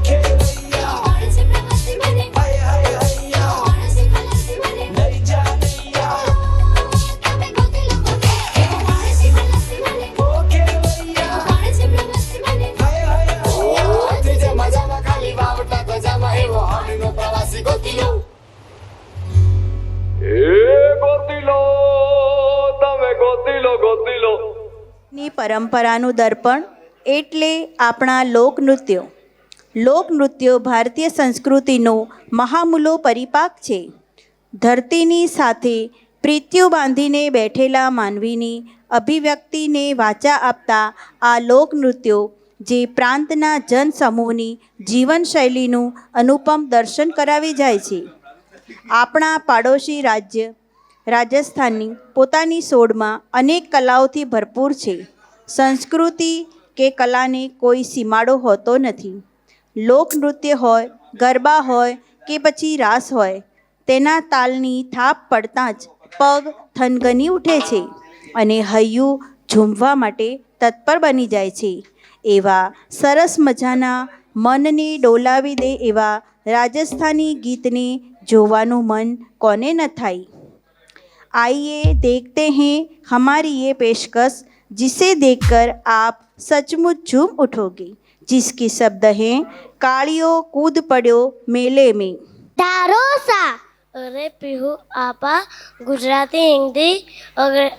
ની પરંપરાનું દર્પણ એટલે આપણા લોકનૃત્યો. લોકનૃત્યો ભારતીય સંસ્કૃતિનો મહામૂલો પરિપાક છે. ધરતીની સાથે પ્રીતિઓ બાંધીને બેઠેલા માનવીની અભિવ્યક્તિને વાચા આપતા આ લોકનૃત્યો જે પ્રાંતના જનસમૂહની જીવનશૈલીનું અનુપમ દર્શન કરાવી જાય છે. આપણા પાડોશી રાજ્ય રાજસ્થાનની પોતાની સોડમાં અનેક કલાઓથી ભરપૂર છે. સંસ્કૃતિ કે કલાને કોઈ સીમાડો હોતો નથી. લોકનૃત્ય હોય, ગરબા હોય કે પછી રાસ હોય, તેના તાલની થાપ પડતાં જ પગ થનગની ઉઠે છે અને હૈયું ઝૂમવા માટે તત્પર બની જાય છે. એવા સરસ મજાના મનને ડોલાવી દે એવા રાજસ્થાની ગીતને જોવાનું મન કોને ન થાય. आइए देखते हैं हमारी ये पेशकश जिसे देखकर आप सचमुच झूम उठोगे. जिसकी शब्द हैं कालियो कूद પડ્યો मेले में. ધારોસા. અરે પીહુ આપા ગુજરાતી હિન્દી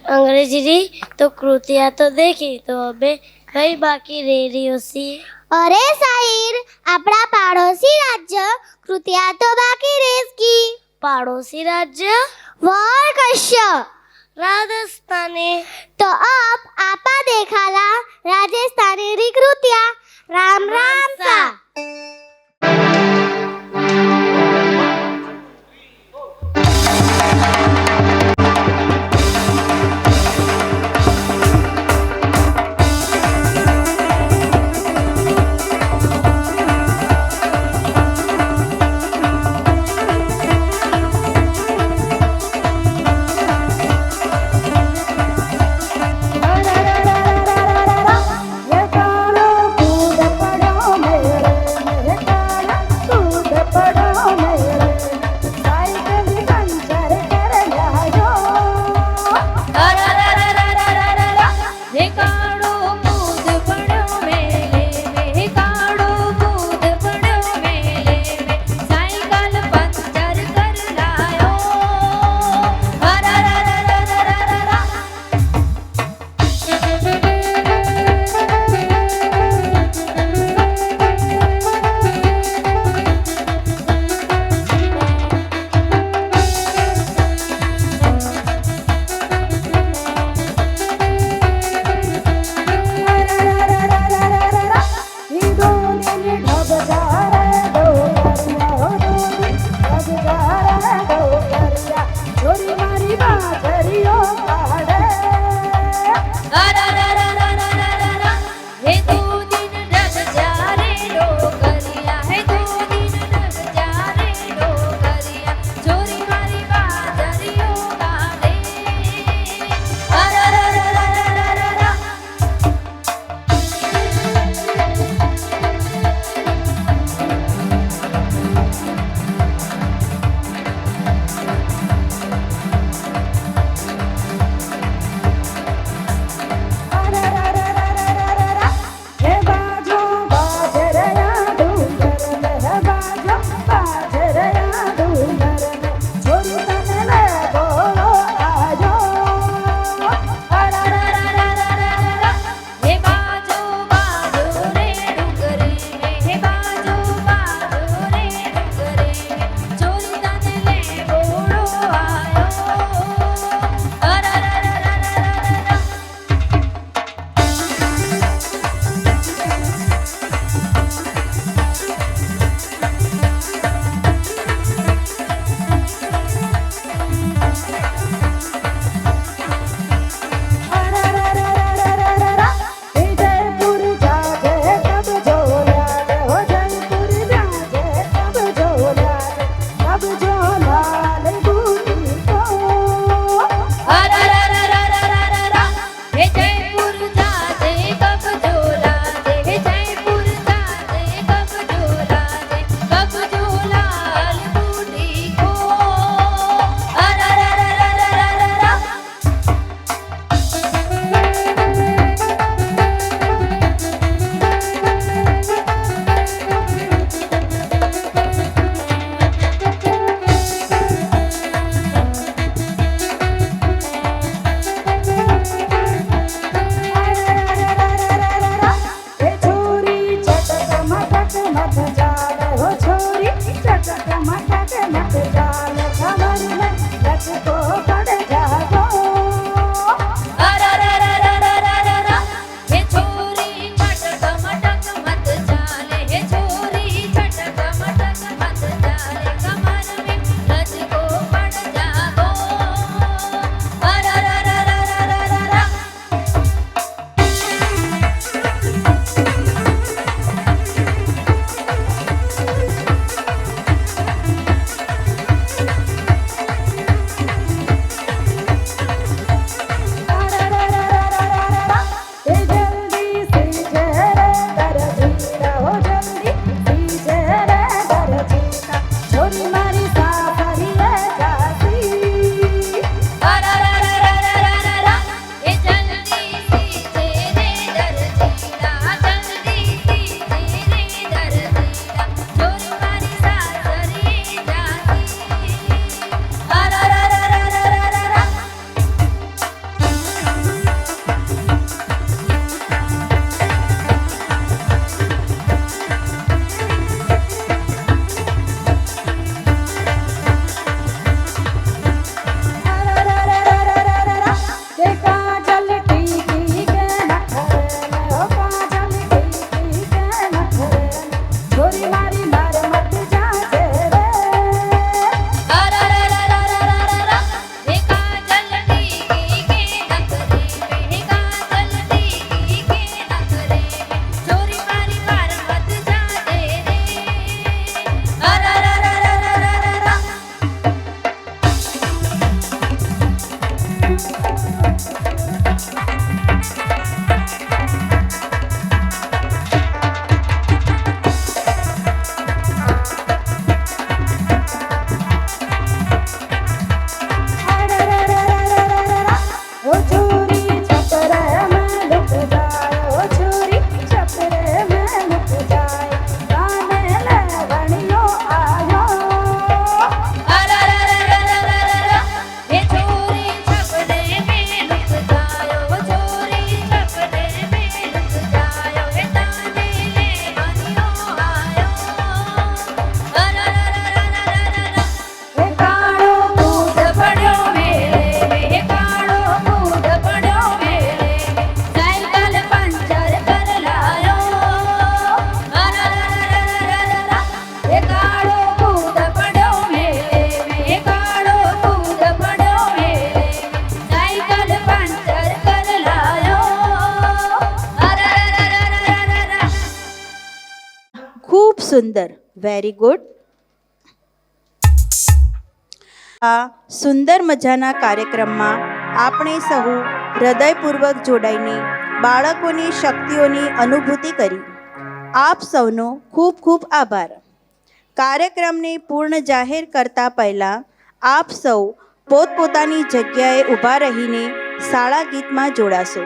અંગ્રેજી તો કૃતિયા તો દેખી તો હવે કઈ બાકી રહી રહ્યો સી. અરે સાહિર, આપણા પાડોશી રાજ્ય કૃતિયા તો બાકી રેસકી. પાડોશી રાજ્ય और कश्य राजस्थानी. तो अब आपा देखाला राजस्थानी रिकृतिया. राम राम सा. ये तारो कूद पड़ो સુંદર, વેરી ગુડ. આ સુંદર મજાના કાર્યક્રમમાં આપણે સહુ હૃદયપૂર્વક જોડાઈને બાળકોની શક્તિઓની અનુભૂતિ કરી. આપ સૌનો ખૂબ ખૂબ આભાર. કાર્યક્રમને પૂર્ણ જાહેર કરતા પહેલાં આપ સૌ પોતપોતાની જગ્યાએ ઊભા રહીને શાળા ગીતમાં જોડાશો.